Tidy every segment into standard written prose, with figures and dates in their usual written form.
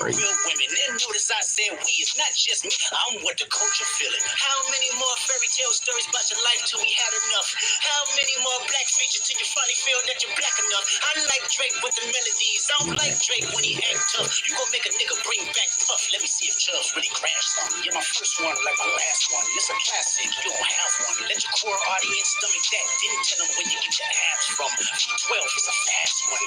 crazy. Real women. Then notice I said we. It's not just me. I'm what the culture feeling. How many more fairy tale stories about your life till we had enough? How many more black features till you finally feel that you're black enough? I like Drake with the melodies. I don't like Drake when he act tough. You gon' make a nigga bring back Puff. Let me see if Chubbs really crashed something. You're my first one like my last one. It's a classic. You don't have one. Let your core audience stomach that. Didn't tell them where you get your abs from. 12 is a fast one.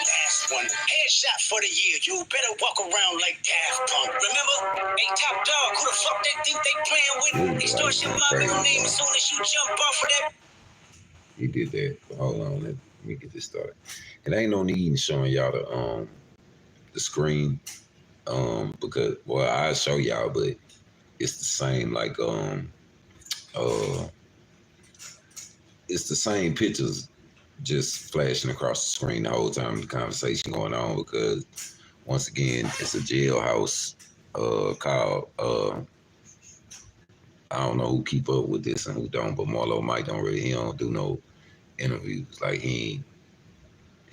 Last one. Headshot for the year. You better walk around like Daft Punk. Remember? Hey, Top Dog. Who the fuck they think they playing with? Extortion mommy no name as soon as you jump off of that. He did that. Hold on, let me get this started. And ain't no need in showing y'all the screen, because well, I'll show y'all, but it's the same like it's the same pictures just flashing across the screen the whole time the conversation going on, because once again it's a jailhouse called I don't know who keep up with this and who don't, but Marlo Mike he don't do no interviews. Like he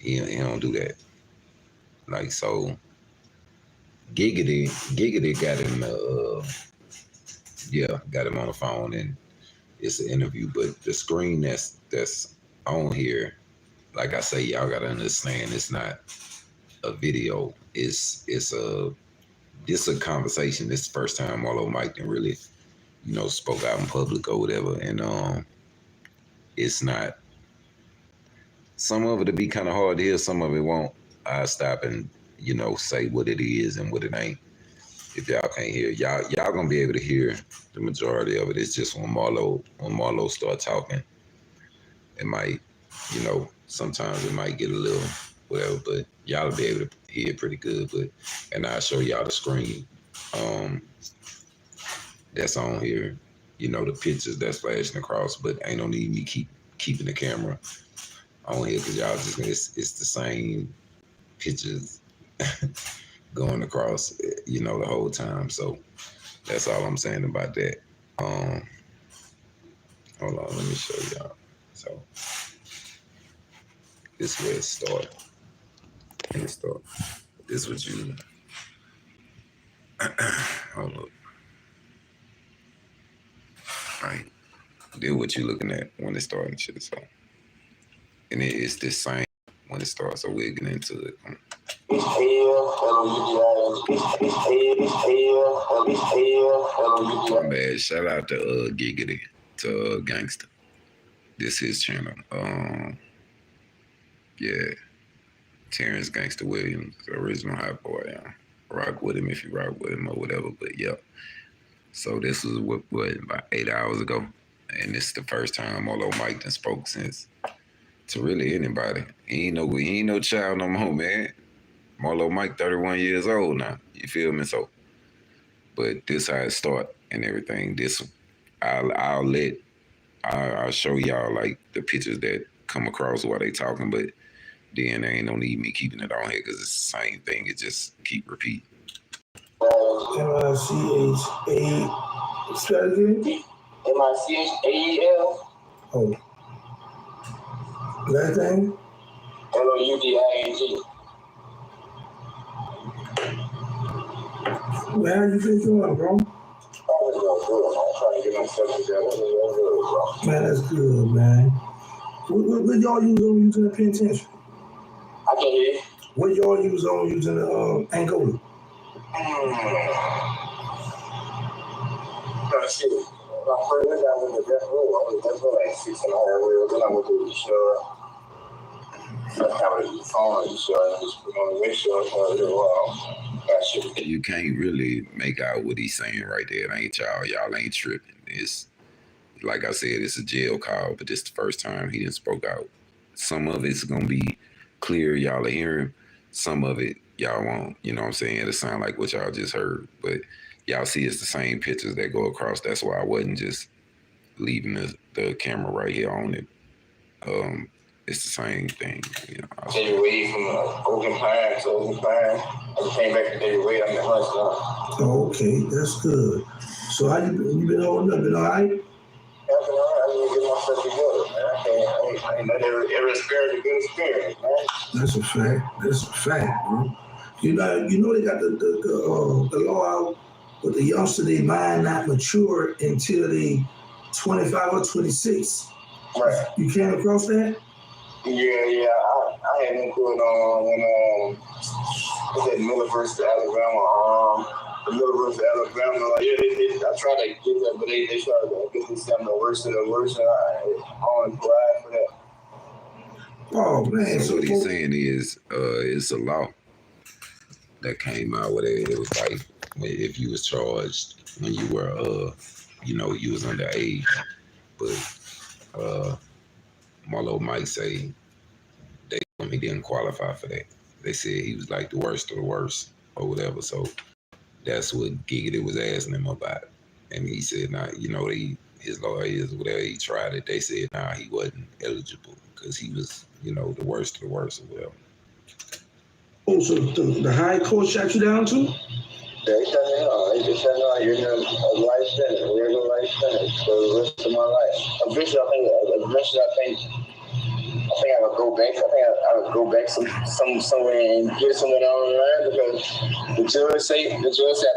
don't do that. Like, so Giggity got him got him on the phone, and it's an interview, but the screen that's on here, like I say, y'all gotta understand, it's not a video. It's a conversation. This is the first time Marlo Mike didn't really, spoke out in public or whatever, and it's not. Some of it'll be kind of hard to hear, some of it won't. I'll stop and say what it is and what it ain't. If y'all can't hear, y'all gonna be able to hear the majority of it. It's just when Marlo start talking, it might, sometimes it might get a little whatever, but y'all will be able to hear it pretty good. And I'll show y'all the screen that's on here, the pictures that's flashing across, but ain't no need me keeping the camera on here, because y'all just, it's the same pictures going across, the whole time. So that's all I'm saying about that. Hold on, let me show y'all. So this is where it started. This is what you hold up. Right. This what you looking at when it started, shit. So, and it's the same when it starts. So we'll get into it. My bad. Shout out to Giggity, to Gangsta. This is his channel. Yeah. Terrance Gangsta Williams, the original hot boy. Yeah. Rock with him if you rock with him or whatever. But yeah. So this was what about 8 hours ago, and this is the first time Marlo Mike done spoke since to really anybody. He ain't no child no more, man. Marlo Mike 31 years old now. You feel me? So, but this how it start and everything. This I'll show y'all like the pictures that come across while they talking, but then there ain't no need me keeping it on here because it's the same thing. It just keep repeating. M-I-C-H-A. Spell it again? M-I-C-H-A-E-L. Oh. Last name? L-O-U-D-I-N-G. Well, how you been doing, bro? I'm trying to get myself together. Man, that's good, man. What y'all use on using the penitentiary? I can't hear you. What y'all use on using the Angola? Let's see. My first time I went to death row, I was death row like 6 and a half years. Then I went to the show. I have a phone, you saw, and just put on the windshield for a little while. You can't really make out what he's saying right there. It ain't y'all ain't tripping. It's like I said, it's a jail call, but this is the first time he didn't spoke out. Some of it's gonna be clear, y'all are hearing. Some of it y'all won't. You know what I'm saying? It'll sound like what y'all just heard, but y'all see it's the same pictures that go across. That's why I wasn't just leaving the camera right here on it. It's the same thing. David Wade from Oakland Pine to Oakland Pine. I came back to David Wade. I'm in Hunts now. Oh, okay, that's good. So how you been holding up? Been all right? I've been all right. I need to get myself together, man. I ain't let every experience a good experience, man. That's a fact, bro. You know they got the law out with the youngster, they mind not mature until they 25 or 26. Right. You came across that? Yeah. I had input on when was at Miller versus Alabama. The Miller versus Alabama. Like, yeah, I tried to get that, but they tried to get this something the worst of the worst, and I only cried for that. Oh man! So what he's saying is, it's a law that came out with it. It was like if you was charged when you were, you was underage, but Marlo Mike say he didn't qualify for that. They said he was like the worst of the worst or whatever. So that's what Giggity was asking him about. And he said, his lawyers, whatever, he tried it. They said, he wasn't eligible because he was, the worst of the worst or whatever. Oh, so the high court shot you down too? Yeah, he shut me down. He shut me down. You're going to a life sentence, a regular life sentence for the rest of my life. Eventually, I think I would go back. I would go back somewhere and get someone on the line because the judge say I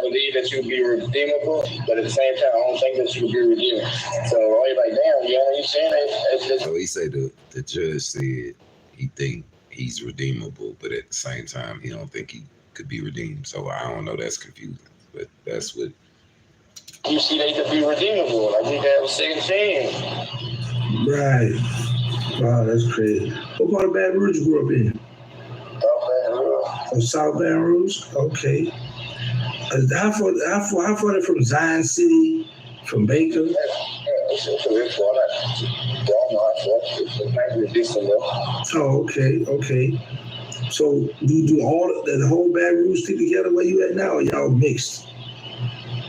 believe that you would be redeemable, but at the same time, I don't think that you would be redeemable. So I'm like, damn, you saying that? So he said the judge said he think he's redeemable, but at the same time, he don't think he could be redeemed. So I don't know. That's confusing, but that's what. You see, they could be redeemable. Like you have a second chance. Right. Wow, that's crazy. What part of Baton Rouge you grew up in? South Baton Rouge. Oh, South Baton Rouge? Okay. How far they from Zion City, from Baker? Yeah, it's a bit far. It's maybe a decent though. Oh, okay. So do you do the whole Baton Rouge stick together where you at now, or y'all mixed?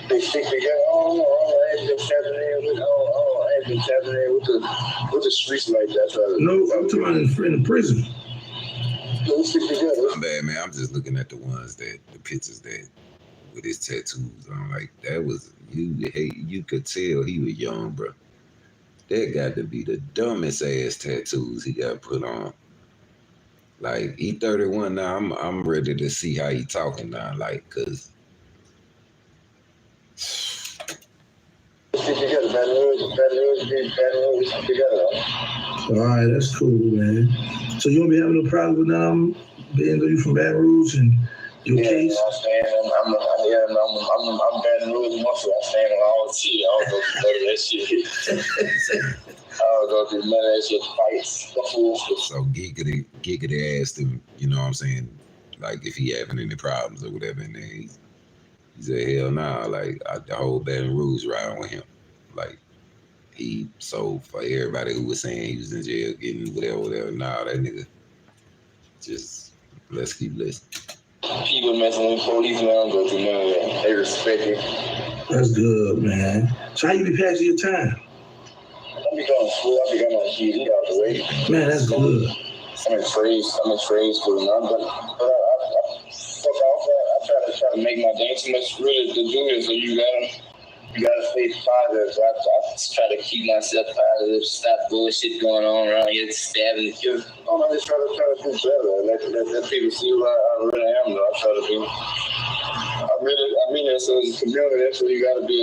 They stick together. I ain't just tapping in with the streets like that. No, I'm talking about in the prison. They stick together. I'm bad, man. I'm just looking at the pictures that with his tattoos on. Like that was you could tell he was young, bro. That got to be the dumbest ass tattoos he got put on. Like he 31 now. I'm ready to see how he talking now. Like, cause. Stick together, Baton Rouge, stick together. All right, that's cool, man. So you won't be having no problem with being you from Baton Rouge and your case? I'm Baton Rouge muscle. I stand on all the shit. I don't go through that shit. I don't go through none of that shit. Fights. So Giggity asked him, you know what I'm saying, like if he having any problems or whatever, and then he said, hell nah, like the whole Baton Rouge riding with him. Like so for everybody who was saying he was in jail getting whatever, nah, that nigga just, let's keep listening. People messing with police, man, don't go through none of that. They respect it. That's good, man. So how you be passing your time? I be going to school, I be going to GD out the way. Man, that's good. I'm in trade school now, but I try to make my day too much really to do it, so you gotta stay positive. So I just try to keep myself positive, stop bullshit going on around here, stabbing and killing. I just try to do better. Let people see who I really am. Though I try to be. I mean that. So as a community, that's what you gotta be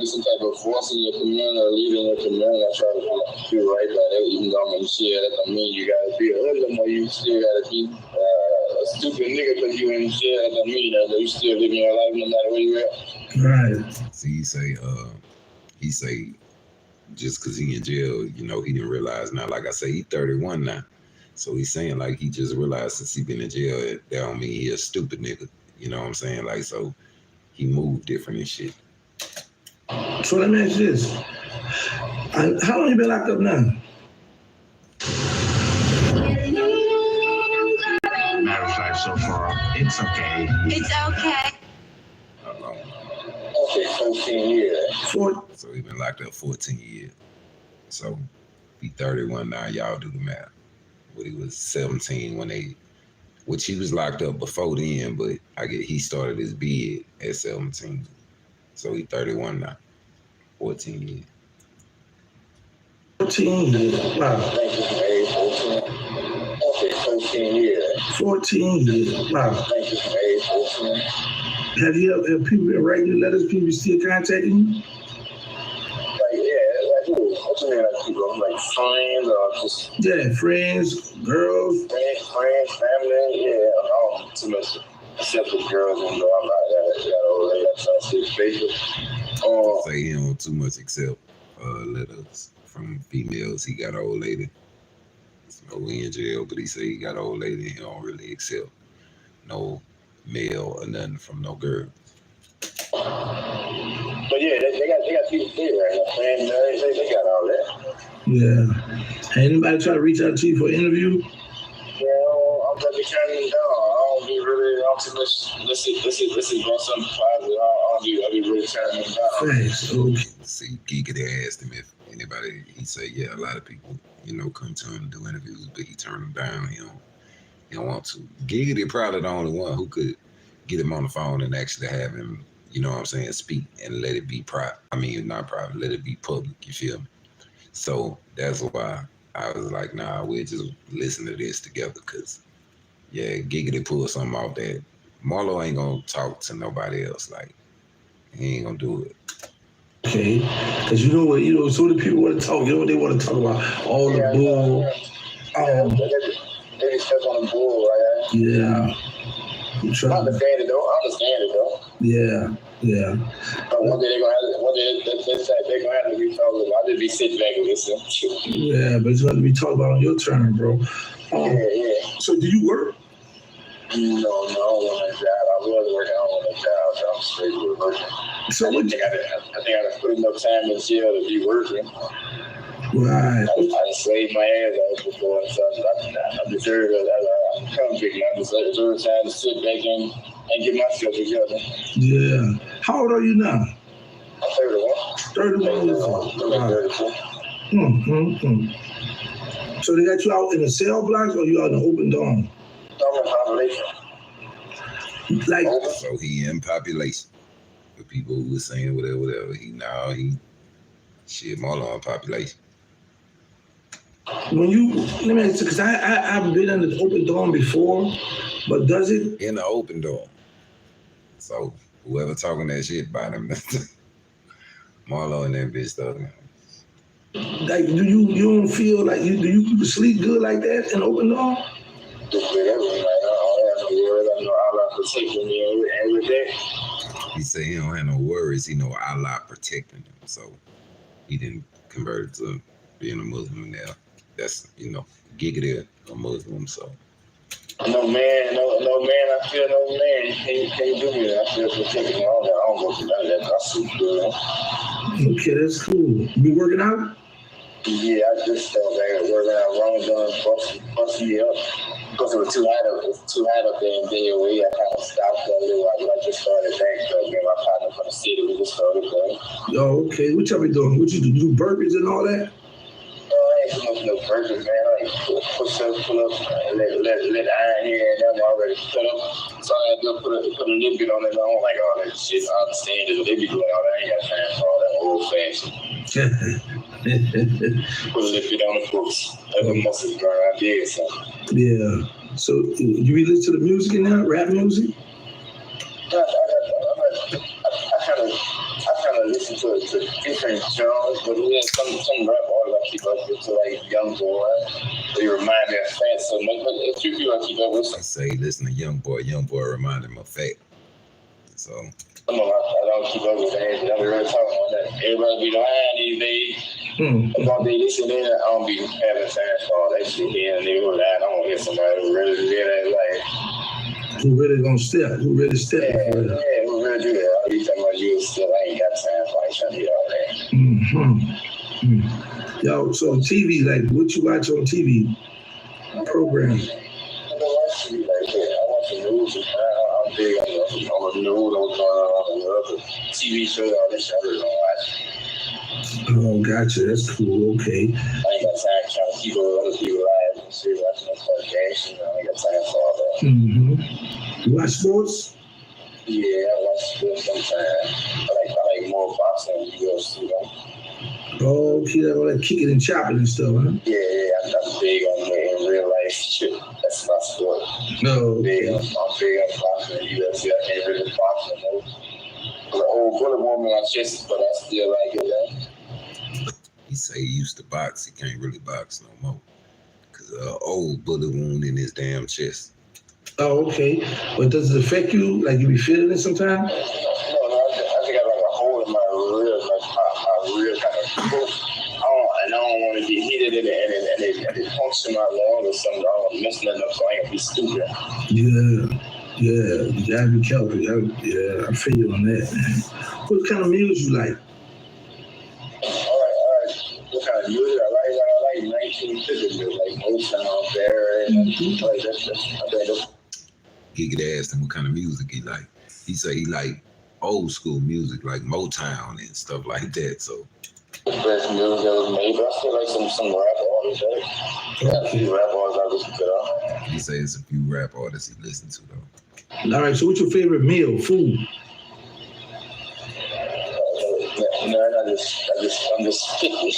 some type of force in your community, or leader in your community. I try to do right by that, even though I'm in jail. That don't mean you gotta be a hoodlum, or you still gotta be a stupid nigga because you in jail. That don't mean that you still living your life no matter where you at. Right. See, he say just because he in jail, he didn't realize now. Like I say, he 31 now. So he's saying like he just realized since he been in jail, that don't mean he a stupid nigga. You know what I'm saying? Like, so he moved different and shit. So let me ask you this. How long you been locked up now? Matter of fact, so far, it's okay. It's okay. How long? Okay, 14 years. So he been locked up 14 years. So he 31 now. Y'all do the math. But he was 17 which he was locked up before then, but he started his bid at 17. So he 31 now. 14 years. 14 years. Wow. Okay, 14 14 years. 14 years. Wow. Have people been writing you letters? People still contacting you? What you mean, like people, like friends or just? Yeah, friends, girls. Friends, family, yeah. I don't too much except for girls, and I'm not that old lady. I'm trying to see faithful. Say he don't too much accept letters from females. He got an old lady. So we in jail, but he say he got an old lady. He don't really accept no male or nothing from no girl. But yeah, they got people there right now. Man, they got all that. Yeah. Anybody try to reach out to you for an interview? Yeah, I'm gonna be turning them down. I don't be really too much. Let's see, about something positive. I'll be really turning them down. Thanks. Okay. See, Giga asked him if anybody. He said, yeah, a lot of people, come to him and do interviews, but he turned them down. He don't want to. Giga probably the only one who could get him on the phone and actually have him, speak and let it be private. I mean, not private, let it be public, you feel me? So that's why I was like, nah, we'll just listen to this together, because, yeah, Giga pulled something off that Marlo ain't gonna talk to nobody else. Like, he ain't gonna do it. Okay, because so many people want to talk. You know what they want to talk about? All the bull. They be stuck on the bull, right? Yeah. I understand it though. Yeah. But one day they're gonna have to be told. I'll just be sitting back and listen. Yeah, but it's going to be talked about on your turn, bro. Yeah. So do you work? No, I don't want a job. I was working. I don't want a job. So I'm straight with working. So I think I put enough time in jail to be working. Right. I slaved my ass off before and stuff. I deserve it. I'm convict. I deserve time to sit back and get myself together. Yeah. How old are you now? I'm 31. 31 years old. I'm 34. So they got you out in the cell blocks or you out in the open dome? I'm in population. So he in population. The people who was saying whatever. Marlo in population. Let me ask you, because I've been in the open dome before, but does it? In the open dome. So whoever talking that shit about him, Marlo and that bitch talking. Like, do you don't feel like do you sleep good like that in open dome? He said he don't have no worries. He know Allah protecting him, so he didn't convert to being a Muslim now. That's Giga a Muslim, so. No man, I feel no man. Can't do me that. I feel protected. I don't go through none of that. I sleep good. Okay, that's cool. You be working out? Yeah, I just started working out. Ramadan busting me up because it was too hot up there in DOE. I kind of stopped a little while. I just started back. Me and my partner from the city, we just started going. Oh, okay. What y'all be doing? What you do? You do burpees and all that? I ain't doing no burpees, man. I like push up, pull up, let iron here and them already put up. So I had to put a little bit on it. I don't like all that shit. I understand it. They be doing all that. I ain't got time for all that old fashioned. Put a little bit on the books. That's the muscles burn. I did something. Yeah. So you be listening to the music now? Rap music? I kind of listen to different genres, but we have some rap artists I keep up with, to like Young Boy. They remind me of Fat so much, but a few people I keep up with. I say listen to Young Boy. Young Boy remind him of Fat. So. Some of I don't keep up with that. I don't really talk about that. Everybody be lying these days. About this and that. I don't be having time for all that shit here and they were lying. I don't hear somebody who really do that. Like, who really gonna step? Who really step? Yeah, who really do that? All you talking about you still, I ain't got time for trying to hear all that. Yo, so TV, like what you watch on TV? Program. I don't watch TV like that. I watch the news. I'm big on the news. What's going on on the other TV shows, all this shit I really don't watch. Oh, gotcha. That's cool. Okay. I ain't got time trying to keep other people alive and shit, watching the podcast. I ain't got time for all that. You watch sports? Yeah, I watch sports sometimes. I like more boxing than UFC though. Oh, okay, all that kicking and chopping and stuff, huh? Yeah, I'm big on in real life shit. That's my sport. No, I'm big okay. on boxing in the UFC. I can't really box no more. The old bullet wound in my chest, but I still like it, man. He say he used to box. He can't really box no more. Cause old bullet wound in his damn chest. Oh, okay. But does it affect you? Like you be feeling it sometimes? No, I think I got like a hole in my real, like my real kind of. I don't want to get heated in it and it puncture my lung or something. I don't want to mess nothing up, so I ain't gonna be stupid. Yeah, you gotta be careful. Yeah, I feel you on that, man. What kind of music you like? All right. What kind of music I like 1950s music, like Motown, Barac, like that's. He could ask him what kind of music he like. He say he like old school music like Motown and stuff like that. So The best music that was made, but I feel like some rap artists, right? Yeah, a few rap artists I listen to though. he say it's a few rap artists he listen to though. All right, so what's your favorite meal, food? No, I'm just picky.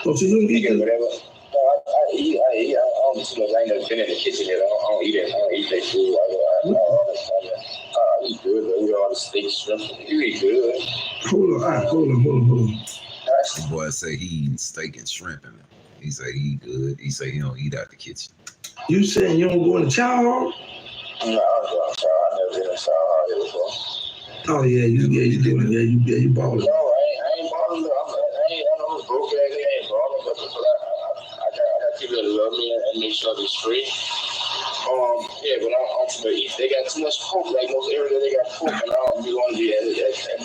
Oh, so you don't eat whatever. No, I eat. I don't do too much. I ain't never been in the kitchen yet. I don't eat it. I don't eat that food. I eat good. I eat all the steak, shrimp. You eat good. Hold on. The boy say he eating steak and shrimp in it. He say he good. He say he don't eat out the kitchen. You saying you don't go in the chow hall? No, I never been in chow hall before. Oh yeah, you doing it. Yeah, you balling. No, I ain't balling. I know broke ass. I ain't balling, but I got people that love me and make sure they're straight. Yeah, but I'm too eat. They got too much pork. Like most every day, they got pork, and I don't be want to be and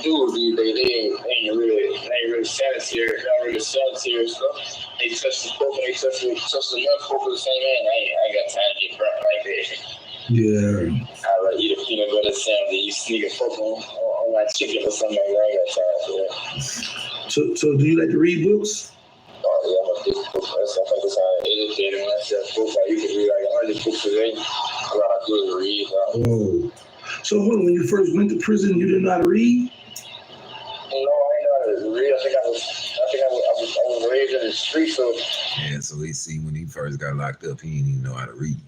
dudes these days. They ain't really sanitary. Not really sanitary stuff. They touch the pork and they touch the nut pork with the same hand. I ain't got time to get burnt like that. Yeah. I like eat a peanut butter sandwich. You sneak a pork on my chicken or something like that. I ain't got time for that. So do you like to read books? Oh yeah, I'm a big book. I think that's how I educated myself. Books like you can read like 100 books a day. A lot of good to read. Oh. So hold on, when you first went to prison, you didn't know how to read? No, I ain't know how to read. I think I was raised in the street, so. Yeah, so he see when he first got locked up, he didn't even know how to read.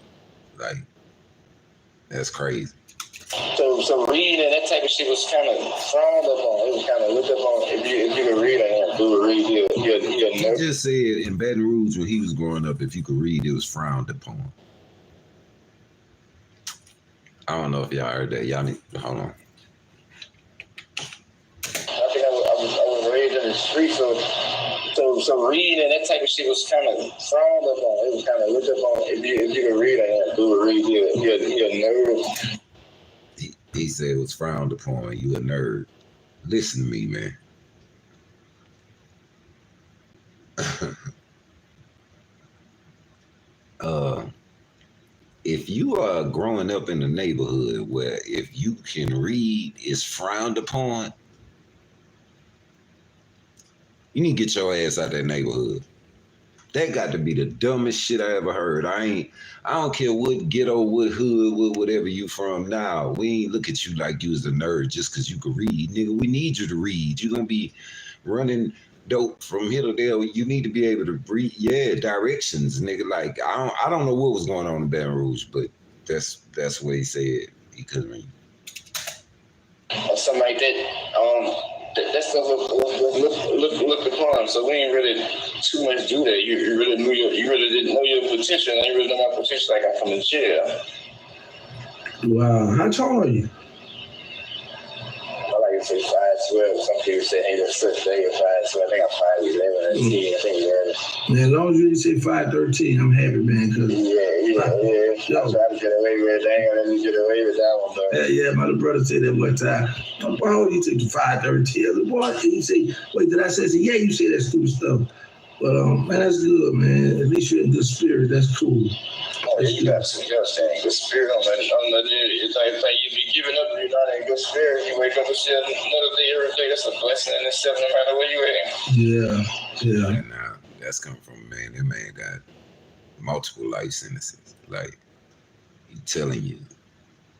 Like, that's crazy. So reading and that type of shit was kind of frowned upon. It was kind of looked upon. If you could read, I do read. He just said in Baton Rouge when he was growing up, if you could read, it was frowned upon. I don't know if y'all heard that. Y'all need hold on. I think I was raised in the street, so reading and that type of shit was kind of frowned upon. It was kind of looked upon. If you could read, I do read. You're a nerd. He said it was frowned upon. You a nerd. Listen to me, man. If you are growing up in a neighborhood where if you can read is frowned upon, you need to get your ass out that neighborhood. That got to be the dumbest shit I ever heard. I don't care what ghetto, what hood, what whatever you from now. We ain't look at you like you was a nerd just because you could read. Nigga, we need you to read. You're going to be running dope from here to there. You need to be able to read, directions, nigga. Like, I don't know what was going on in Baton Rouge, but that's what he said. He couldn't read. Or something like that. That stuff looked upon. So we ain't really too much do that. You really didn't know your potential. And I ain't really know my potential. Like I'm from the jail. Wow, how tall are you? I like to say 5'12". Some people say, hey, that's such thing at 5'12". I think I'm 5'11". I think Man, as long as you didn't say 5'13", I'm happy, man. Yeah. I'm trying to get away with it. I ain't gonna let me get away with that one, though. Yeah, my little brother said that one time. Why would you take the 5'13"? Boy, you say, wait, did I say? Yeah, you say that stupid stuff. But man, that's good, man. At least you're in good spirit. That's cool. Oh, yeah, you got to stay in good spirit on that. It's like you be giving up if you're not in good spirit. You wake up and see another day every day. That's a blessing in itself, no matter where you at. Yeah. And that's coming from a man. That man got multiple life sentences. Like, he telling you,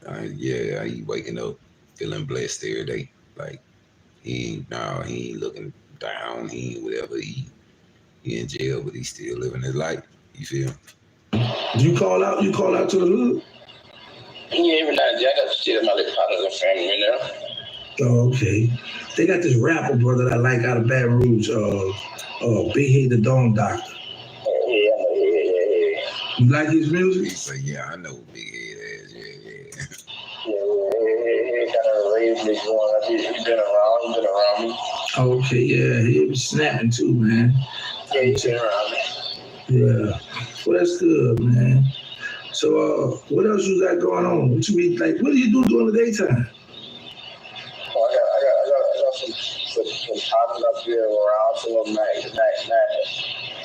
he waking up feeling blessed every day. Like, he ain't looking down. He ain't whatever. He in jail, but he still living his life. You feel? You call out to the hood? Yeah, every night I got to shit my little partners and family in there. Oh, okay. They got this rapper brother that I like out of Baton Rouge, Big Head the Dome Doctor. Yeah. You like his music? He say, yeah, I know Big Head is. Yeah, kind of raised me going. He's been around me. Okay, yeah, he be snapping too, man. Yeah, he's been around me. Yeah, well, that's good, man. So, what else you got going on? What do you do during the daytime? Oh, I got some partners up here around. Some of them, I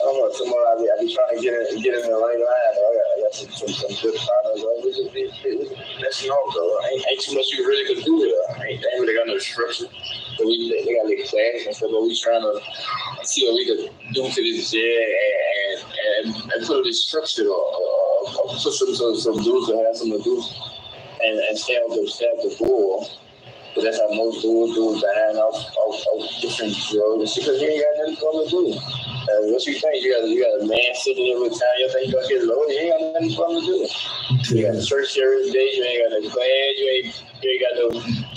don't know. Some of them I be trying to get in the right line. I got some good partners. That's though. Ain't too much you really could do with it. Ain't really got no structure. So they got like class and stuff, but we trying to see what we could do to this jail and put it structured or put some dudes that have something to do and stay on the board. But that's how most dudes dying off different drugs because you ain't got nothing for them to do. What you think? You got a man sitting there with time. You think you're gonna get low? You ain't got nothing for them to do. You got church every day. You ain't got no class. You ain't got no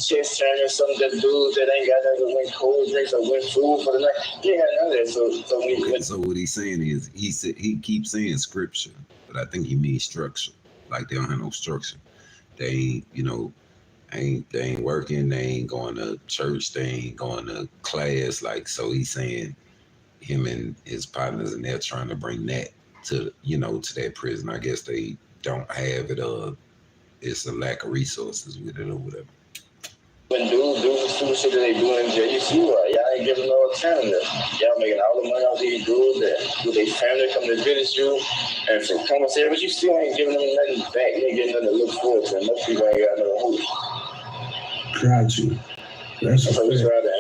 chest turning. Some of the dudes that ain't got nothing to win cold drinks or win food for the night. You ain't got none of that. So what he's saying is he keeps saying scripture, but I think he means structure. Like they don't have no structure. They ain't working, they ain't going to church, they ain't going to class. Like, so he's saying him and his partners and they're trying to bring that to that prison. I guess they don't have it, it's a lack of resources with it or whatever. When dudes do the stupid shit that they do in jail, you see what? Y'all ain't giving no alternative. Y'all making all the money off these dudes that with their family come to visit you and from commissary, but you still ain't giving them nothing back. You ain't getting nothing to look forward to. Most people ain't got no hope. Got you. That's so we try to,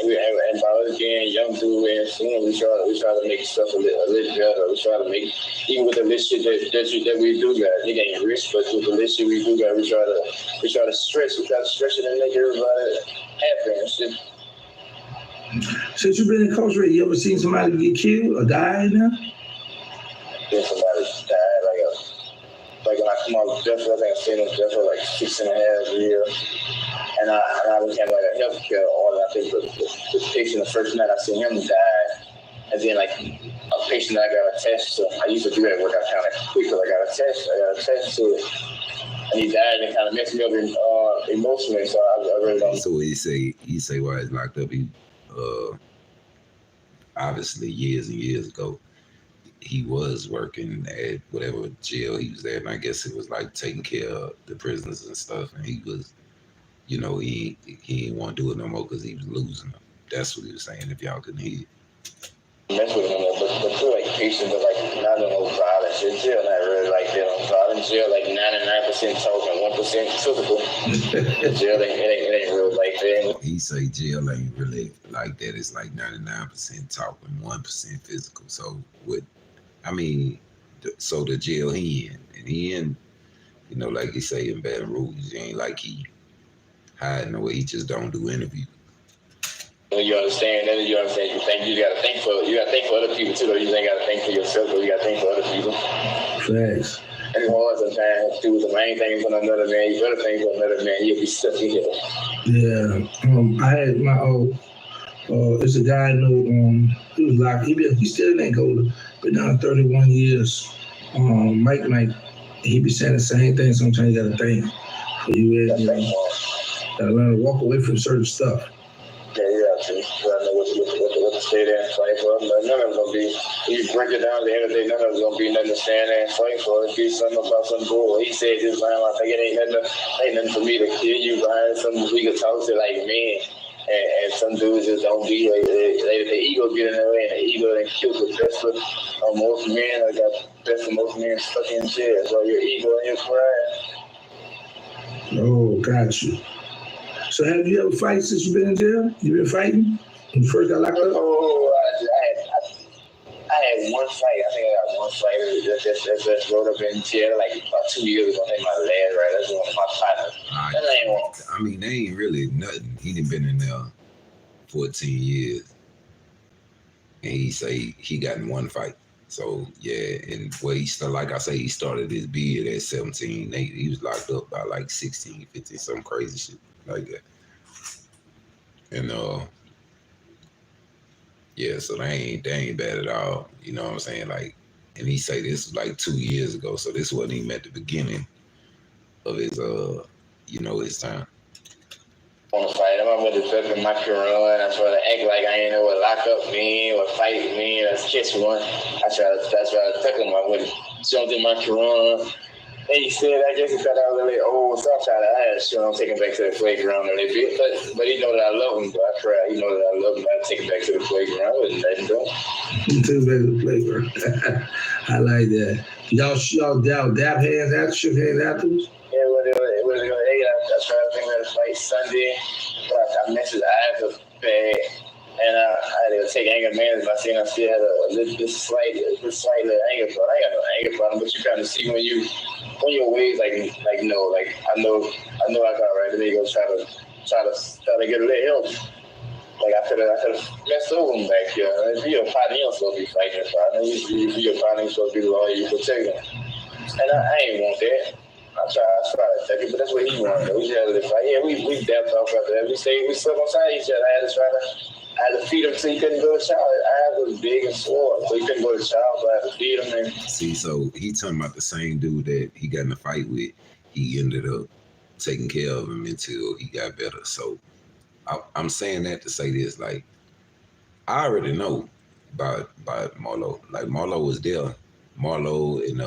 and by us being young dude and soon, we try to make stuff a little better. We try to make, even with the list shit that we do got, it ain't rich, but with the list shit we do got, we try to stretch it and make everybody happy and shit. Since you've been incarcerated, you ever seen somebody get killed or die in there? Yeah, somebody died, like when I come out of death, I think I stayed in death for like 6.5 years. And I became like a healthcare order. I think the patient, the first night I seen him die, and then like a patient that I got attached to. I used to do that work out kind of quick because I got attached to it, and he died and it kind of messed me up emotionally. So I really don't. So he say while he's locked up, he obviously years and years ago, he was working at whatever jail he was at, and I guess it was like taking care of the prisoners and stuff, and he was. He didn't want to do it no more because he was losing them. That's what he was saying, if y'all couldn't hear it. Mess with him, but feel like patients are like not on no violence. In jail, not really like that on violence. Jail, like 99% talking, 1% physical. Jail, it ain't real like that. He say jail ain't really like that. It's like 99% talking, 1% physical. So so the jail he in, and he in, like he say in Baton Rouge, he ain't like he hiding away. He just don't do interviews. You understand that? You understand? You gotta think for other people too. Though you ain't gotta think for yourself, but you gotta think for other people. Thanks. And it's hard sometimes to do the main thing for another man. You better think for another man. You'll be stuck in here. Yeah. I had my it's a guy I know. He was locked. He still in Angola. Been down 31 years. Mike. He be saying the same thing. Sometimes you gotta think for you. Gotta learn to walk away from certain stuff. Yeah, you gotta know what to stay there and fight for. But none of them gonna be, you break it down at the end of the day, none of them gonna be nothing to stand there and fight for. It'd be something about some bull. He said this line, I think it ain't nothing for me to kill you behind something we could talk to like men. And some dudes just don't be like, the ego get in their way, and the ego then kills the best of most men. I got best of most men stuck in jail. So your ego and your pride. Oh, got you. So have you ever fight since you've been in jail? You been fighting when you first got locked up? Oh, I had one fight. I think I got one fight that's rolled up in jail like about 2 years ago. I think my last, right? That's one of my partners. That ain't one. They ain't really nothing. He done been in there 14 years. and he say he got in one fight. So yeah, and he still, like I say, he started his bid at 17. He was locked up by like 16, 15, some crazy shit like that. And yeah, so they ain't bad at all. You know what I'm saying? Like, and he say this was like 2 years ago, so this wasn't even at the beginning of his his time. Want to fight him. I went to flip in my Quran. I try to act like I ain't know what lock up mean, what fight mean, or catch one. I try to tuck him. I went jumped in my Quran. And he said, I guess he thought I was a little old, so I tried to ask, take him back to the playground a little bit. But he know that I love him, so I tried. He know that I love him. I take him back to the playground. I wouldn't let him go. You took him back to the playground. I like that. Y'all dap hands after, shook hands afterwards? Yeah, it was I tried to bring him to fight Sunday, but I messed his eyes up bad, and I had to take anger management. I still had a slight anger problem. I ain't got no anger problem, but you kind of see when your ways like I know I got right. Then you go try to get a little help. Like I could have messed over him back here. If you're a partner, you're supposed to be fighting a partner. If you're a partner, you're supposed to be the lawyer, you protect him. And I ain't want that. I tried to take it, but that's what he wanted. We just had to fight. Yeah, we dapped off after that. We slept on side each other. I had to feed him so he couldn't go to child. I was big and sore, so he couldn't go to child, so I had to feed him. And see, so he talking about the same dude that he got in a fight with. He ended up taking care of him until he got better. So I'm saying that to say this, like, I already know about Marlo. Like, Marlo was there. Marlo and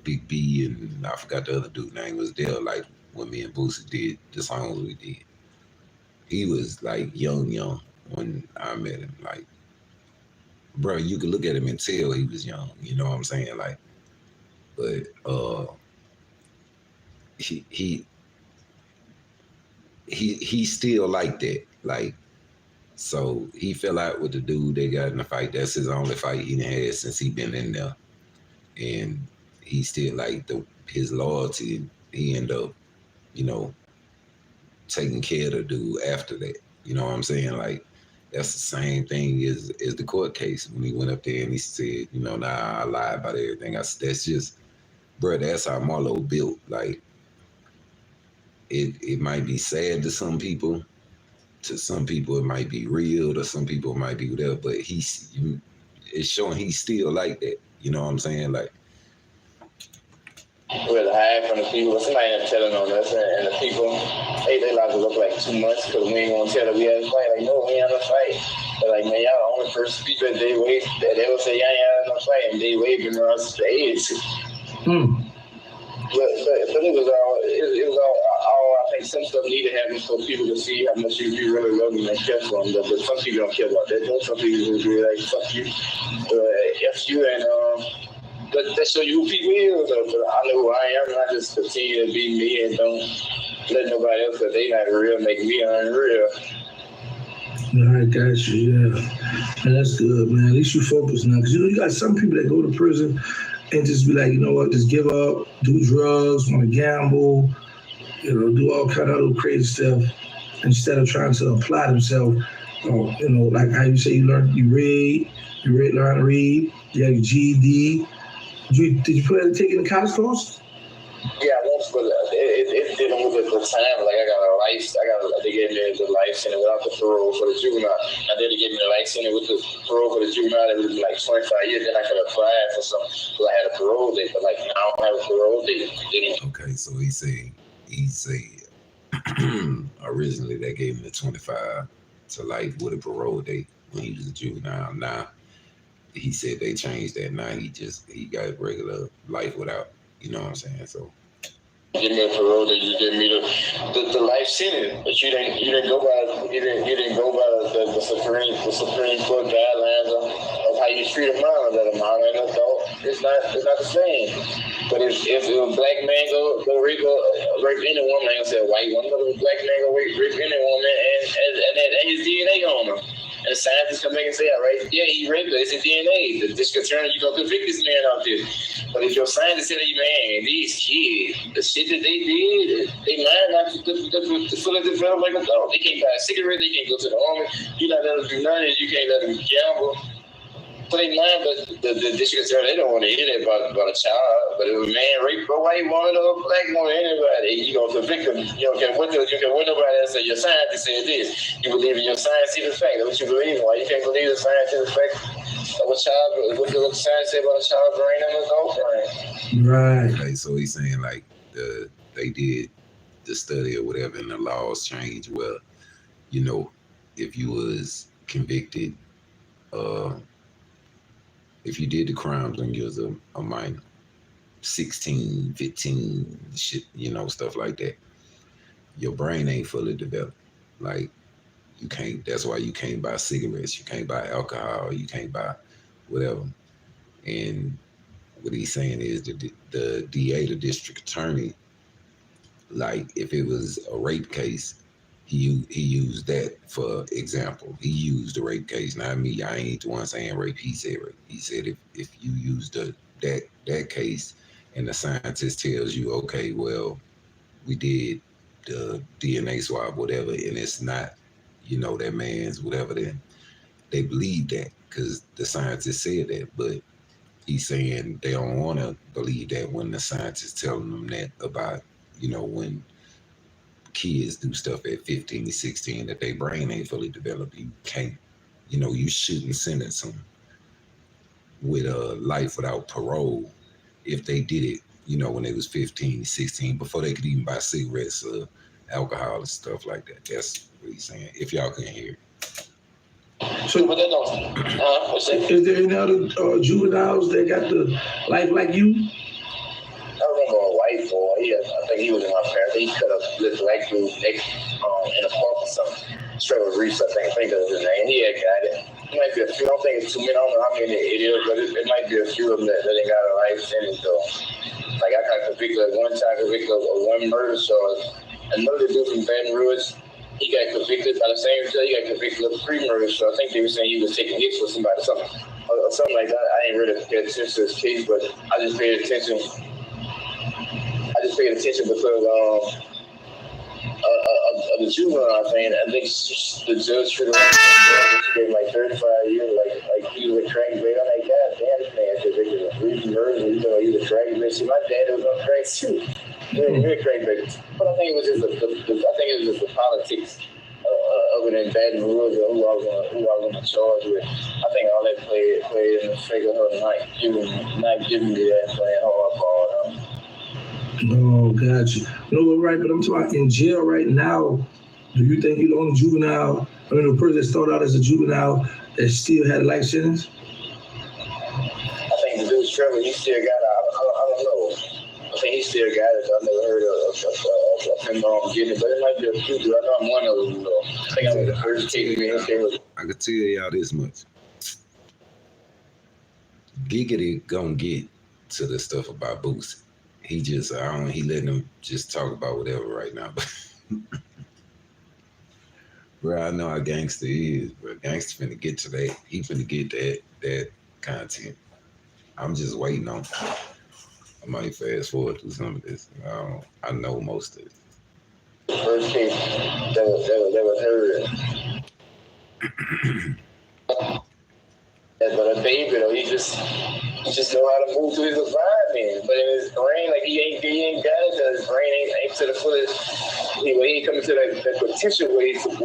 Big B and I forgot the other dude's name was there, like, when me and Boosie did the songs we did. He was, like, young when I met him. Like, bro, you could look at him and tell he was young. You know what I'm saying? Like, but he still like that. Like, so he fell out with the dude they got in the fight. That's his only fight he done had since he been in there. And he still like his loyalty. He ended up, taking care of the dude after that. You know what I'm saying? Like, that's the same thing as the court case when he went up there and he said, nah, I lied about everything. That's just, bro, that's how Marlo built. Like, it might be sad to some people. To some people, it might be real. To some people, it might be whatever. But it's showing he's still like that. You know what I'm saying? Like, we're hide from the people. Somebody ain't telling on us, and the people, they like to look like too much because we ain't gonna tell them we had a fight. Like, no, we ain't had a fight. But like, man, y'all the only person people that they will say y'all ain't had no fight, and they waving us the age. But it was all. I think some stuff need to happen so people can see how much you really love them and care for them. But some people don't care about that. Some people will be like, fuck you, F you, and but that show you who people is. But I know who I am, and I just continue to be me and don't let nobody else, because they not real, make me unreal. I got you, yeah. And that's good, man. At least you focus now. Because, you got some people that go to prison and just be like, you know what, just give up, do drugs, want to gamble, do all kind of other crazy stuff instead of trying to apply themselves. Like how you say you learn how to read, you have your GED. Did you take it in college course? Yeah, once, but it's dealing with the time. Like, I got a life. They gave me the life sentence without the parole for the juvenile. And then they gave me the life sentence with the parole for the juvenile. It would be like 25 years. Then I could apply for something because I had a parole date. But like, now I don't have a parole date. Okay, so he said originally they gave him the 25 to life with a parole date when he was a juvenile. Now he said they changed that. Now he got regular life without. You know what I'm saying? So give me a parole that you give me the life sentence, but you didn't go by the Supreme Court guidelines of how you treat a minor. That a minor and an adult is not the same. But if a black man go rape any woman, I ain't gonna say a white woman, but if a black man go rape any woman and his DNA on him. And scientists come back and say, all right, yeah, he raped her. It's his DNA. The district attorney, you gonna convict this man out there. But if your scientist tell you, man, these kids, the shit that they did, they mind not to fully develop like adults. They can't buy a cigarette. They can't go to the army. You not let them do nothing. You can't let them gamble. They mind, but the district attorney, they don't want to hear that about a child. But if a man raped a white woman or a black woman, anybody, you go to the victim. You don't care what nobody else say. Your scientist said this. You believe in your scientific fact. That's what you believe in. Why you can't believe the scientific fact of a child? What the science say about a child's brain and his own brain? Right. Okay, so he's saying like they did the study or whatever, and the laws changed. Well, you know, if you was convicted, if you did the crimes when you was a minor, 16, 15, shit, you know, stuff like that, your brain ain't fully developed. Like, you can't, that's why you can't buy cigarettes, you can't buy alcohol, you can't buy whatever. And what he's saying is that the DA, the district attorney, like if it was a rape case, he used that for example. He used the rape case, not me. I ain't the one saying rape. He said rape. He said if you use that case, and the scientist tells you, okay, well, we did the DNA swab, whatever, and it's not, you know, that man's whatever, then they believe that because the scientist said that. But he's saying they don't want to believe that when the scientist telling them that about, you know, when kids do stuff at 15 16 that their brain ain't fully developed. You can't, you know, you shouldn't sentence them with a life without parole if they did it, you know, when they was 15 16 before they could even buy cigarettes or alcohol and stuff like that. That's what he's saying, if y'all can hear it. So, is there any other juveniles that got the life like you? I remember a white boy. I think he was in my parents. He cut up this black dude in a park or something. Trevor Reese, I think that was his name. He had got it. It might be a few. I don't think it's too many. I don't know how many it is, but it might be a few of them that ain't got a life sentence though. Like I got convicted of one one murder charge. Another dude from Baton Rouge, he got convicted by the same judge. He got convicted of 3 murders. So I think they were saying he was taking hits for somebody, or something like that. I ain't really paid attention to this case, but I just paid attention because of the juvenile thing. I think the judge treated him like 35 years, like he was a crack baby. I'm like, God damn, this man convicted of 3 murders. You know, he was a crack baby. See, my dad was on crack too. Really crack baby. But I think it was just the politics of it in Baton Rouge, who I was gonna charge with. I think all that played in the figure of her not giving me that playing hardball. Oh, gotcha. No, right, but I'm talking about in jail right now. Do you think you're the only juvenile, the person that started out as a juvenile that still had a life sentence? I think the dude Trevor, he still got it. I don't know. I think he still got it. I never heard of him getting it, but it might be a few dudes. I know I'm one of them, though. I think I'm the first kid. I could tell y'all this much. Giggity gonna get to the stuff about Boosie. He just, he letting them just talk about whatever right now. Bro, I know how gangster is, but gangster finna get to that. He finna get that content. I'm just waiting on it. I might fast forward through some of this. I know most of it. The first case that was heard. But a baby, though, he just know how to move through his environment. But in his brain, like he ain't got it. His brain ain't to the fullest. He ain't coming to that potential where he's around the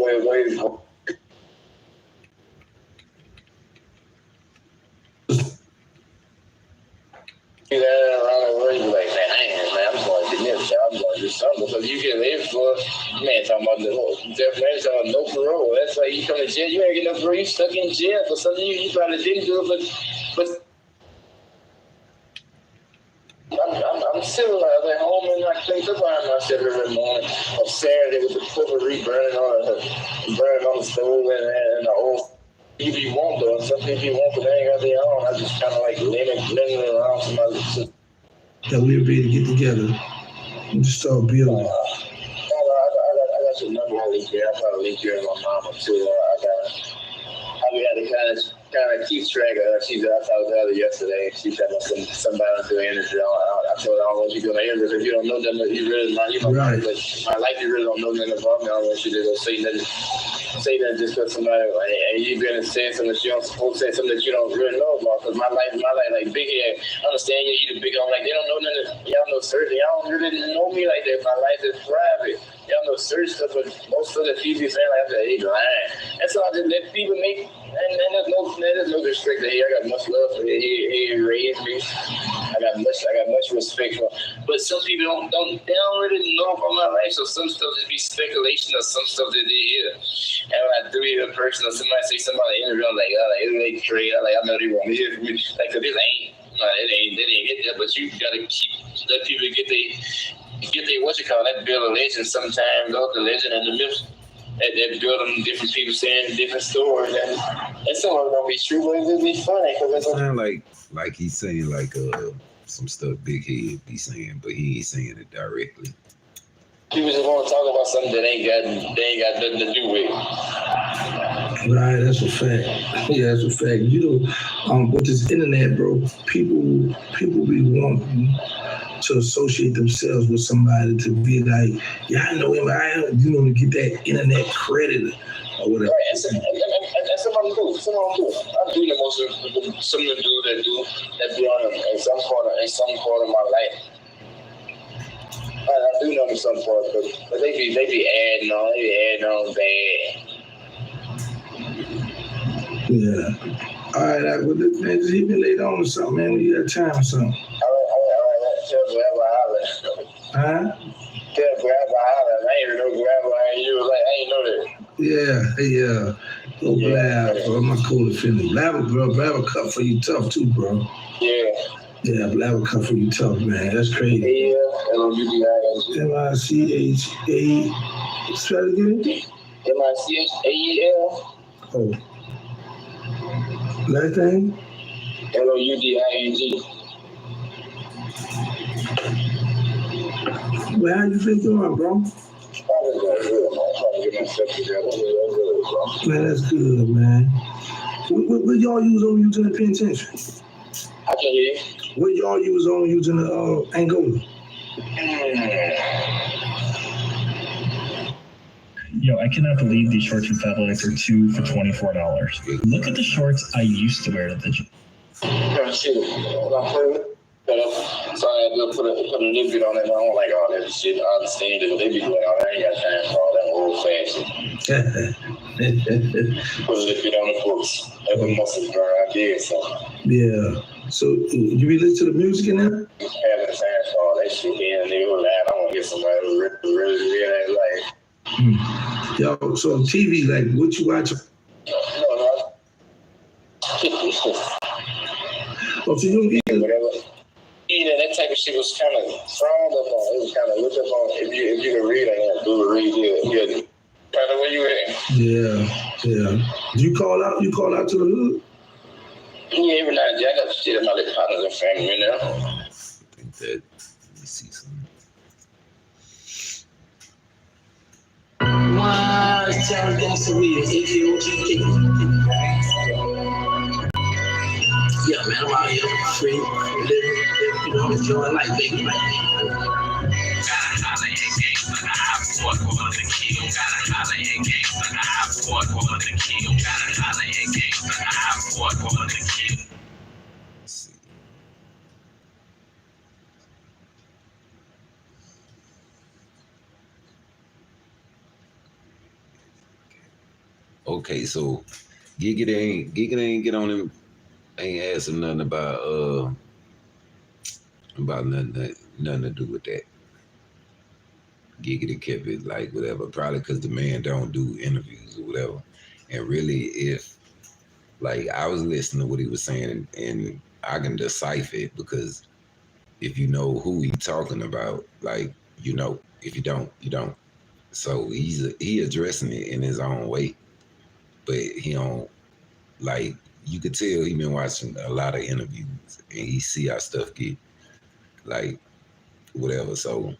world, you like, man, I'm going to do this, I'm going to do something. Because you can live for, man, talking about no parole. That's like you come to jail, you ain't get no parole, you stuck in jail for something you probably didn't do, but I'm still at home and I cleaned up behind myself every morning. On Saturday with the potpourri burning on the stove and the old people you want though. Some people you want, but they ain't got their own. I just kind of like living around somebody. That we'll be able to get together and just start building. I got your number on link here. I probably link you and my mama too. We had to kind of keep track of her. I talked to her yesterday. She said somebody to do an interview. I told her I don't want you to do an interview if you don't know them. You really not. You might like you really don't know nothing about me. I don't want you to go say nothing. say that just because somebody, and you've been saying something that you don't supposed to say, something that you don't really know about. Because my life, like Big Head, understand you eat a big on, like they don't know nothing. Y'all know certain, y'all don't really know me like that. My life is private. Y'all know certain stuff, but most of the people saying like that, they lying. And so I just let people make, and there's no disrespect to here. I got much love for him. He raised me. I got much respect for him. But some people they don't really know about my life, so some stuff just be speculation or some stuff that they hear. And when I do hear a person or somebody say something about the interview, I'm like, they crazy. I know they want to hear from me. Like, cause this ain't, it ain't it there, but you gotta let people get they what you call that, build a legend sometimes, the legend and the myth. That build them different people saying different stories, and some of them don't be true, but it'll be funny because it's like he's saying like some stuff Big Head be saying, but he ain't saying it directly. People just want to talk about something that they ain't got nothing to do with. Right, that's a fact. Yeah, that's a fact. You know, with this internet, bro, people be wanting to associate themselves with somebody to be like, yeah, I know him. To get that internet credit or whatever. Right, and some of them do. I do the most of some of them that be on in some part of my life. I do know in some part, but they be adding on bad. Yeah. All right, well, man, just hit me later on or something, man, when you got time or something. All right. Tell Grandma holler. Huh? Tell Grandma holler. I ain't even know Grandma ain't you. Like, I ain't know that. Yeah. Go Blab, bro. My coolest feeling. Blab cut for you tough too, bro. Yeah. Yeah, Blab cut for you tough, man. That's crazy. Yeah. L-O-U-D-I-N-G. M-I-C-H-A. Spell it again? M-I-C-H-A-E-L. Oh. Last name? L-O-U-D-I-N-G. Well, how you been doing, bro? I'm trying to get myself together. Man, that's good, man. What y'all use on you to the penitentiary? I can hear you. What y'all use on you to the Angola? Yo, I cannot believe these shorts from Fabletics are 2 for $24. Look at the shorts I used to wear to the gym. So I had to put a little bit on it. I don't like all that shit. I understand it, but they be doing all that. I ain't got time for all that old fashioned. Put a little bit on the books. Every muscle burn. I did something. Yeah. So you be listening to the music in there? Having time for all that shit, and they were like, I want to get somebody who really like. Yo, so on TV, like, what you watch? No. Oh, so you don't get whatever. That type of shit was kind of frowned upon. It was kind of looked upon. If you can read, I can't do the read. Yeah. Kind of where you at? Yeah. You call out to the hood? Yeah, every night. I got shit in my little partners and family, you know. I think that. Let me see something. Terrance Gangsta Williams Speaks. Yeah, man, I'm out here free, living, enjoying life, baby. Let's see. Okay, so Giga ain't get on him. Ain't asked him nothing about nothing to do with that. Giga kept it like whatever, probably because the man don't do interviews or whatever. And really, if like I was listening to what he was saying, and I can decipher it because if you know who he talking about, like you know, if you don't, you don't. So he addressing it in his own way, but he don't like. You could tell he been watching a lot of interviews and he see how stuff get like whatever. So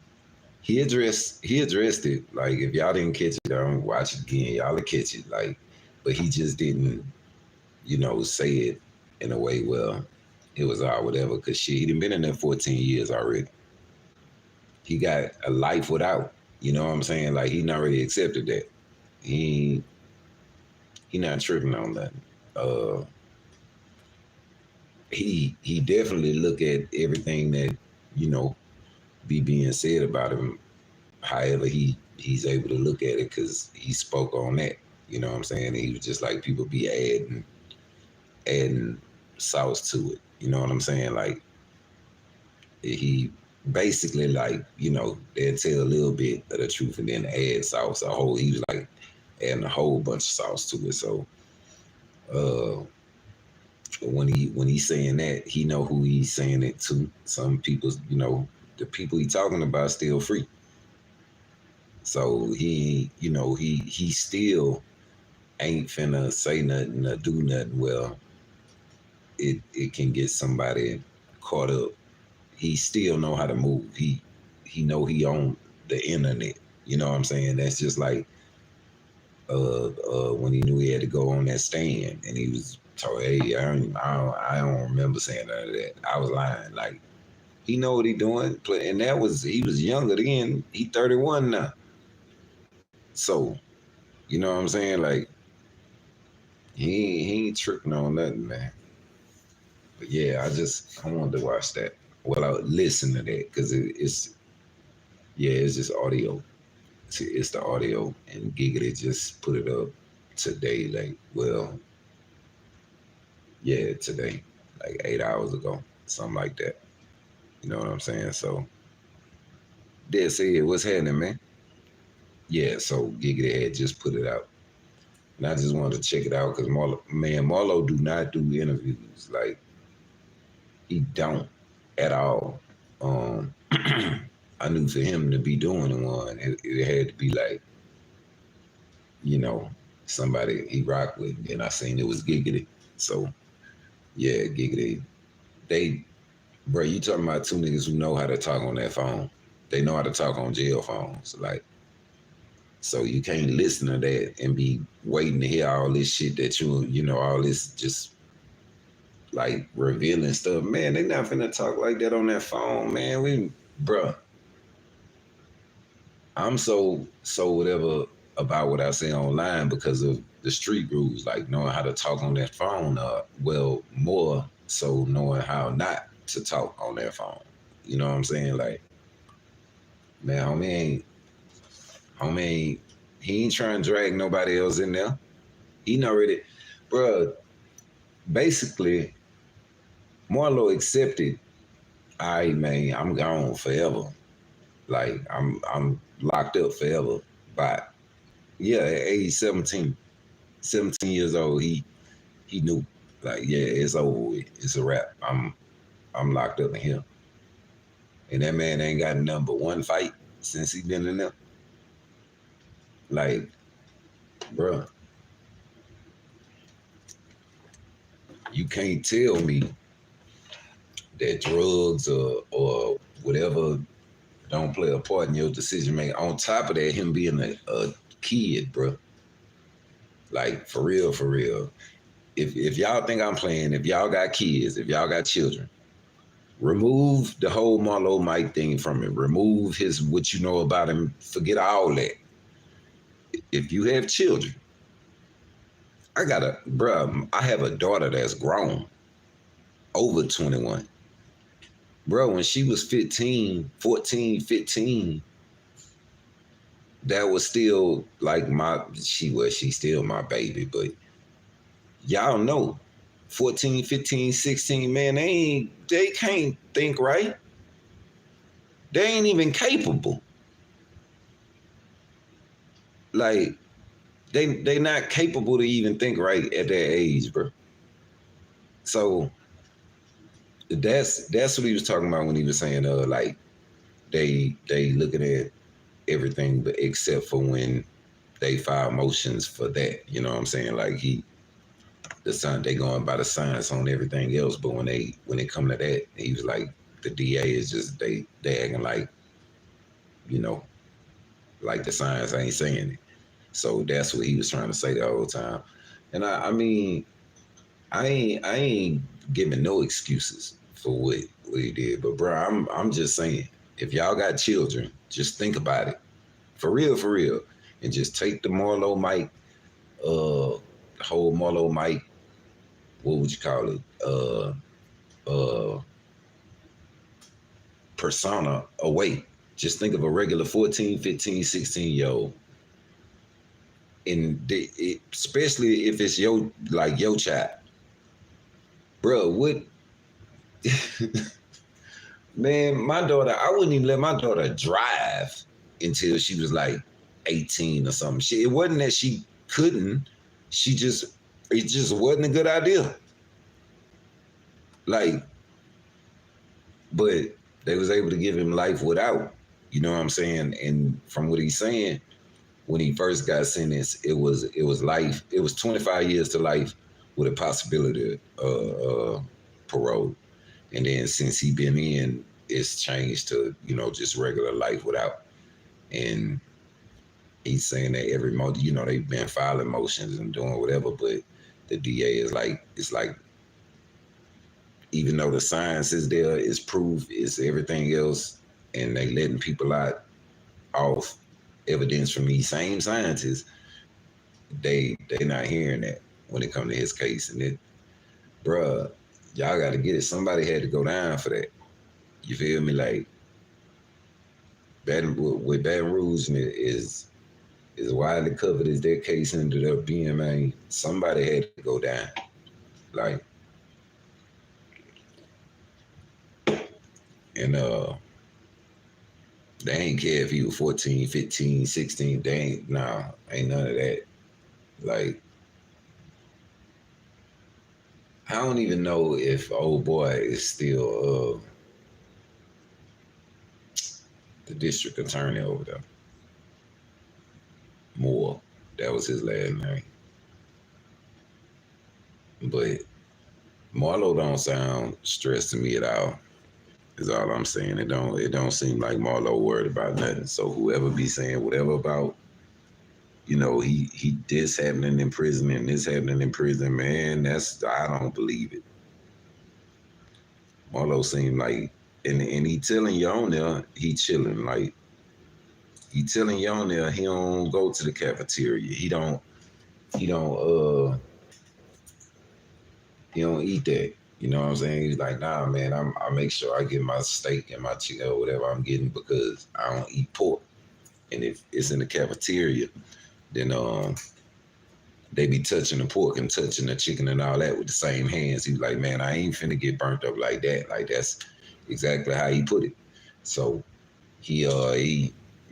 he addressed it. Like if y'all didn't catch it, don't watch it again. Y'all will catch it. Like, but he just didn't, say it in a way. Well, it was all whatever. Cause he done been in there 14 years already. He got a life without. You know what I'm saying? Like he not really accepted that. He he not tripping on nothing. He definitely look at everything that, you know, be being said about him. However, he's able to look at it because he spoke on that. You know what I'm saying? And he was just like, people be adding sauce to it. You know what I'm saying? Like, he basically, like, you know, they'll tell a little bit of the truth and then add sauce. He was like adding a whole bunch of sauce to it. So when he's saying that, he know who he's saying it to. Some people, you know, the people he talking about still free. So he, you know, he still ain't finna say nothing or do nothing. Well, it can get somebody caught up. He still know how to move. He know he on the internet. You know what I'm saying? That's just like when he knew he had to go on that stand and he was told, hey, I don't remember saying none of that. I was lying. Like, he know what he doing. And he was younger then. He 31 now. So, you know what I'm saying? Like, he ain't tripping on nothing, man. But yeah, I wanted to watch that. Well, I would listen to that because it's just audio. It's the audio, and Giggity just put it up today. Like, well, yeah, today, like 8 hours ago, something like that. You know what I'm saying? So, they say, what's happening, man? Yeah, so Giggity had just put it out. And I just wanted to check it out because Marlo do not do interviews. Like, he don't at all. I knew for him to be doing one, it had to be like, you know, somebody he rocked with, and I seen it was Giggity. So, yeah, Giggity. Bro, you talking about two niggas who know how to talk on that phone. They know how to talk on jail phones. Like, so you can't listen to that and be waiting to hear all this shit that you know, all this just like revealing stuff. Man, they not finna talk like that on that phone, man. Bruh. I'm so whatever about what I say online because of the street rules, like knowing how to talk on that phone. Well, more so knowing how not to talk on that phone. You know what I'm saying? Like, man, homie, he ain't trying to drag nobody else in there. He already, bruh. Basically, Marlo accepted, all right, man, I'm gone forever. Like, I'm locked up forever. But yeah, at age 17 years old, he knew, like, yeah, it's over with. It's a wrap. I'm locked up in here. And that man ain't got nothing but one fight since he been in there. Like, bruh, you can't tell me that drugs or whatever don't play a part in your decision making. On top of that, him being a kid, bro. Like, for real. If y'all think I'm playing, if y'all got kids, if y'all got children, remove the whole Marlo Mike thing from it. Remove what you know about him. Forget all that. If you have children, I have a daughter that's grown, over 21. Bro, when she was 15, that was still like she's still my baby, but y'all know, 14, 15, 16, man, they can't think right. They ain't even capable. Like, they not capable to even think right at that age, bro. So that's what he was talking about when he was saying like they looking at everything but except for when they file motions for that. You know what I'm saying? Like, they going by the science on everything else, but when it come to that, he was like, the DA is just they acting like, you know, like the science ain't saying it. So that's what he was trying to say the whole time. And I mean, I ain't giving no excuses for what he did, but bro, I'm just saying, if y'all got children, just think about it, for real, and just take the Marlo Mike whole Marlo Mike, what would you call it? Persona away. Just think of a regular 14, 15, 16-year-old. And especially if it's your child. Bro, what? Man, my daughter, I wouldn't even let my daughter drive until she was like 18 or something. It wasn't that she couldn't. It just wasn't a good idea. Like, but they was able to give him life without, you know what I'm saying? And from what he's saying, when he first got sentenced, it was life. It was 25 years to life with a possibility of parole. And then since he been in, it's changed to, you know, just regular life without. And he's saying that every month, you know, they've been filing motions and doing whatever, but the DA is like, it's like, even though the science is there, it's proof, it's everything else, and they letting people out off evidence from these same scientists, they not hearing that when it comes to his case. And it, bruh, y'all got to get it. Somebody had to go down for that. You feel me? Like, Baton Rouge is widely covered as that case ended up being, man. Somebody had to go down. Like, and they ain't care if he was 14, 15, 16. They ain't, ain't none of that. Like, I don't even know if old boy is still the district attorney over there. Moore, that was his last name. But Marlo don't sound stressed to me at all. Is all I'm saying. It don't seem like Marlo worried about nothing. So whoever be saying whatever about, you know, he this happening in prison and this happening in prison, man, I don't believe it. Marlo seemed like, and he telling you on there, he chilling. Like, he telling you on there, he don't go to the cafeteria. He don't eat that. You know what I'm saying? He's like, nah, man, I make sure I get my steak and my chicken or whatever I'm getting because I don't eat pork. And if it's in the cafeteria, then they be touching the pork and touching the chicken and all that with the same hands. He's like, man, I ain't finna get burnt up like that. Like, that's exactly how he put it. So he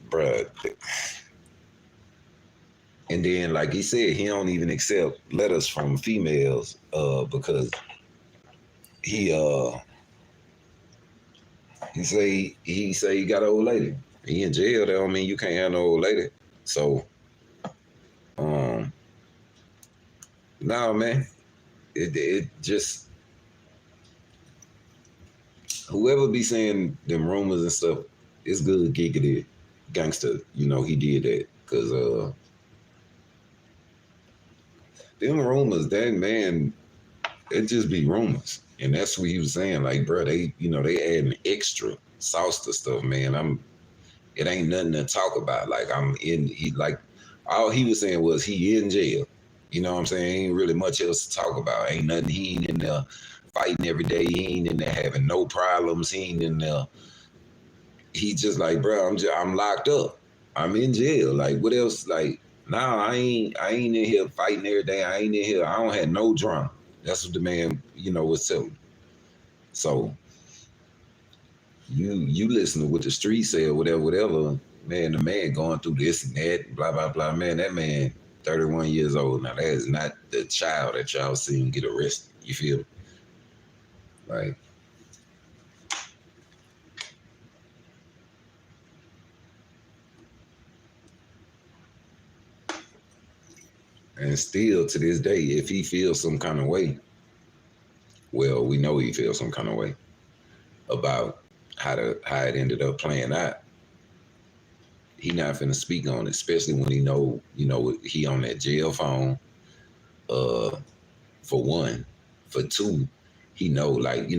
bruh. And then, like he said, he don't even accept letters from females because he say he got an old lady. He in jail. That don't mean you can't have no old lady. So, no, man. It just, whoever be saying them rumors and stuff, it's good. Giggity gangster, you know, he did that because them rumors, that man, it just be rumors. And that's what he was saying. Like, bro, they adding extra sauce to stuff, man. It ain't nothing to talk about. Like, all he was saying was he in jail. You know what I'm saying? Ain't really much else to talk about. Ain't nothing. He ain't in there fighting every day. He ain't in there having no problems. He ain't in there. He just like, bro, I'm locked up. I'm in jail. Like, what else? Like, nah, I ain't in here fighting every day. I ain't in here. I don't have no drama. That's what the man, was telling me. So you listen to what the street said, whatever. Man, the man going through this and that, blah, blah, blah. Man, that man, 31 years old. Now, that is not the child that y'all seen get arrested. You feel me? Like, and still to this day, if he feels some kind of way, well, we know he feels some kind of way about how it ended up playing out. He not finna speak on it, especially when he know he on that jail phone. For one, for two, he know, like,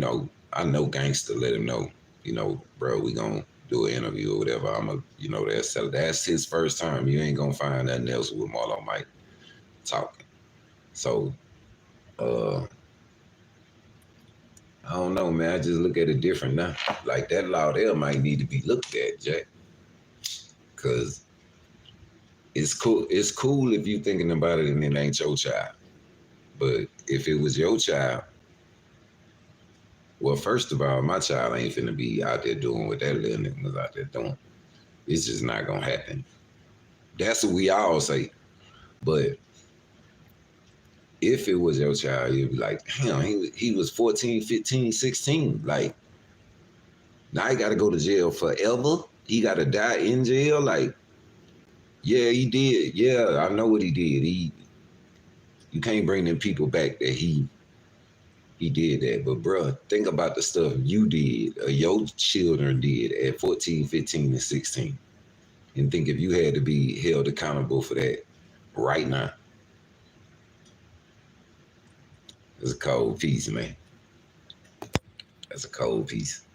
I know gangster let him know, bro, we gonna do an interview or whatever. That's his first time. You ain't gonna find nothing else with Marlo Mike talking. So, I don't know, man. I just look at it different now. Like that law there might need to be looked at, Jack. Cause it's cool. It's cool if you thinking about it and it ain't your child. But if it was your child, well, first of all, my child ain't finna be out there doing what that little nigga was out there doing. It's just not gonna happen. That's what we all say. But if it was your child, you'd be like, damn, he was 14, 15, 16. Like, now he gotta go to jail forever? He gotta die in jail? Like, yeah, he did. Yeah, I know what he did. You can't bring them people back that he did that. But bruh, think about the stuff you did or your children did at 14, 15, and 16. And think if you had to be held accountable for that right now. It's a cold piece, man. That's a cold piece.